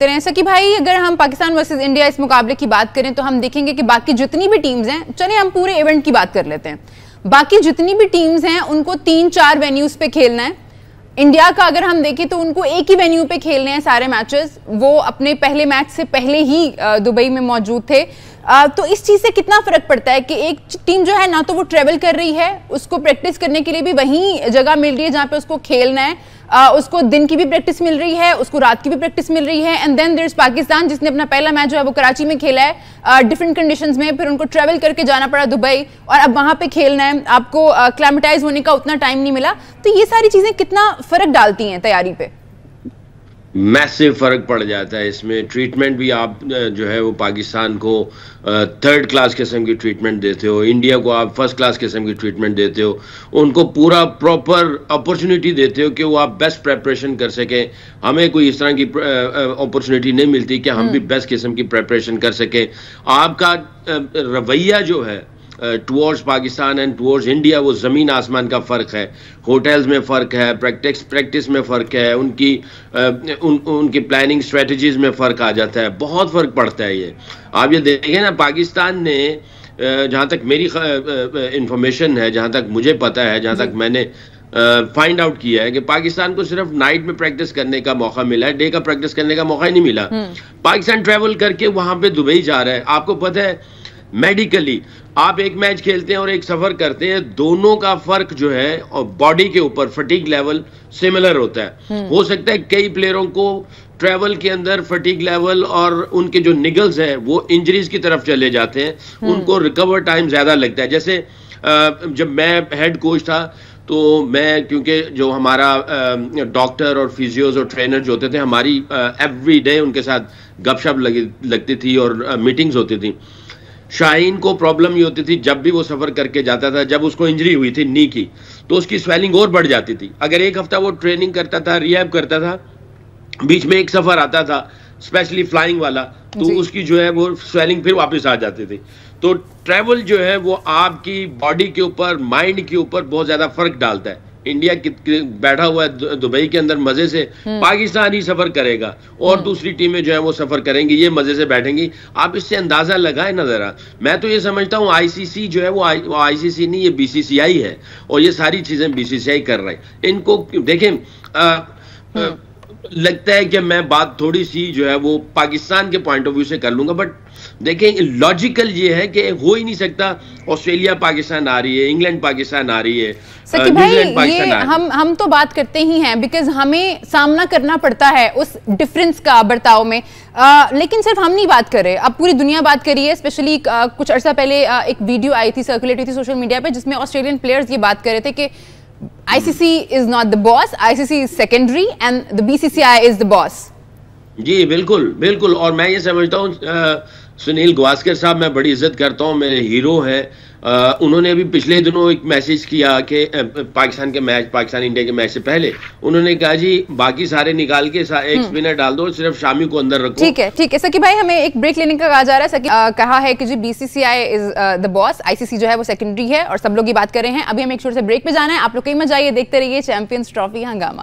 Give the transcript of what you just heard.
ऐसा कि भाई अगर हम पाकिस्तान वर्सेस इंडिया इस मुकाबले की बात करें तो हम देखेंगे कि बाकी जितनी भी टीम्स हैं, चलिए हम पूरे इवेंट की बात कर लेते हैं, बाकी जितनी भी टीम्स हैं उनको 3-4 वेन्यूज पे खेलना है। इंडिया का अगर हम देखें तो उनको एक ही वेन्यू पे खेलने हैं सारे मैचेस। वो अपने पहले मैच से पहले ही दुबई में मौजूद थे। तो इस चीज से कितना फर्क पड़ता है कि एक टीम जो है ना तो वो ट्रेवल कर रही है, उसको प्रैक्टिस करने के लिए भी वहीं जगह मिल रही है जहां पे उसको खेलना है, उसको दिन की भी प्रैक्टिस मिल रही है, उसको रात की भी प्रैक्टिस मिल रही है। And then there is Pakistan जिसने अपना पहला मैच जो है वो कराची में खेला है डिफरेंट कंडीशंस में, फिर उनको ट्रेवल करके जाना पड़ा दुबई और अब वहां पे खेलना है, आपको क्लाइमेटाइज होने का उतना टाइम नहीं मिला। तो ये सारी चीजें कितना फर्क डालती हैं तैयारी पे? मैसिव फर्क पड़ जाता है इसमें। ट्रीटमेंट भी आप जो है वो पाकिस्तान को थर्ड क्लास किस्म की ट्रीटमेंट देते हो, इंडिया को आप फर्स्ट क्लास किस्म की ट्रीटमेंट देते हो, उनको पूरा प्रॉपर अपॉर्चुनिटी देते हो कि वो आप बेस्ट प्रेपरेशन कर सकें। हमें कोई इस तरह की अपॉर्चुनिटी नहीं मिलती कि हम भी बेस्ट किस्म की प्रेपरेशन कर सकें। आपका रवैया जो है towards Pakistan and towards India, वो ज़मीन आसमान का फ़र्क है। होटल्स में फ़र्क है, प्रैक्टिस में फ़र्क है, उनकी प्लानिंग स्ट्रेटजीज में फ़र्क आ जाता है, बहुत फ़र्क पड़ता है। ये आप ये देखें ना, पाकिस्तान ने जहाँ तक मेरी इंफॉर्मेशन है, जहाँ तक मुझे पता है, जहाँ तक मैंने फाइंड आउट किया है कि पाकिस्तान को सिर्फ नाइट में प्रैक्टिस करने का मौका मिला है, डे का प्रैक्टिस करने का मौका ही नहीं मिला। पाकिस्तान ट्रैवल करके वहाँ पे दुबई जा रहा है। आपको पता है मेडिकली आप एक मैच खेलते हैं और एक सफर करते हैं, दोनों का फर्क जो है और बॉडी के ऊपर फटीग लेवल सिमिलर होता है। हो सकता है कई प्लेयरों को ट्रैवल के अंदर फटीग लेवल और उनके जो निगल्स हैं वो इंजरीज की तरफ चले जाते हैं, उनको रिकवर टाइम ज्यादा लगता है। जैसे जब मैं हेड कोच था तो मैं, क्योंकि जो हमारा डॉक्टर और फिजियोज और ट्रेनर जो होते थे, हमारी एवरी डे उनके साथ गपशप लगती थी और मीटिंग्स होती थी। शाहीन को प्रॉब्लम ये होती थी जब भी वो सफर करके जाता था, जब उसको इंजरी हुई थी नी की, तो उसकी स्वेलिंग और बढ़ जाती थी। अगर एक हफ्ता वो ट्रेनिंग करता था, रिहैब करता था, बीच में एक सफर आता था स्पेशली फ्लाइंग वाला, तो उसकी जो है वो स्वेलिंग फिर वापस आ जाती थी। तो ट्रैवल जो है वो आपकी बॉडी के ऊपर, माइंड के ऊपर बहुत ज्यादा फर्क डालता है। इंडिया बैठा हुआ है दुबई के अंदर मजे से, पाकिस्तान ही सफर करेगा और दूसरी टीमें जो है वो सफर करेंगी, ये मजे से बैठेंगी। आप इससे अंदाजा लगाएं ना जरा। मैं तो ये समझता हूँ आईसीसी जो है वो आईसीसी नहीं, ये बीसीसीआई है और ये सारी चीजें बीसीसीआई कर रहा है। इनको देखें, लगता है कि मैं बात थोड़ी सी जो है वो पाकिस्तान के पॉइंट ऑफ व्यू से कर लूंगा, बट देखें लॉजिकल ये है कि हो ही नहीं सकता ऑस्ट्रेलिया पाकिस्तान आ रही है, इंग्लैंड पाकिस्तान आ रही है, न्यूजीलैंड पाकिस्तान आ रही है। हम तो बात करते ही हैं बिकॉज हमें सामना करना पड़ता है उस डिफरेंस का बर्ताव में, लेकिन सिर्फ हम नहीं बात कर रहे, अब पूरी दुनिया बात करी है। स्पेशली कुछ अर्सा पहले एक वीडियो आई थी, सर्कुलेट हुई थी सोशल मीडिया पे, जिसमें ऑस्ट्रेलियन प्लेयर्स ये बात कर रहे थे कि ICC is not the boss, ICC is secondary and the BCCI is the boss। जी बिल्कुल बिल्कुल। और मैं ये समझता हूँ सुनील गावस्कर साहब, मैं बड़ी इज्जत करता हूँ, मेरे हीरो हैं। उन्होंने अभी पिछले दिनों एक मैसेज किया कि पाकिस्तान के मैच, पाकिस्तान इंडिया के मैच से पहले उन्होंने कहा जी बाकी सारे निकाल के एक स्पिनर डाल दो, सिर्फ शामी को अंदर रखो। ठीक है ठीक है सकी भाई, हमें एक ब्रेक लेने का कहा जा रहा है। सकी कहा है कि जी BCCI is the boss, ICC जो है वो सेकेंडरी है और सब लोग ये बात कर रहे हैं। अभी हमें एक छोटे से ब्रेक पे जाना है। आप लोग कहीं मत जाइए, देखते रहिए चैंपियंस ट्रॉफी हंगामा।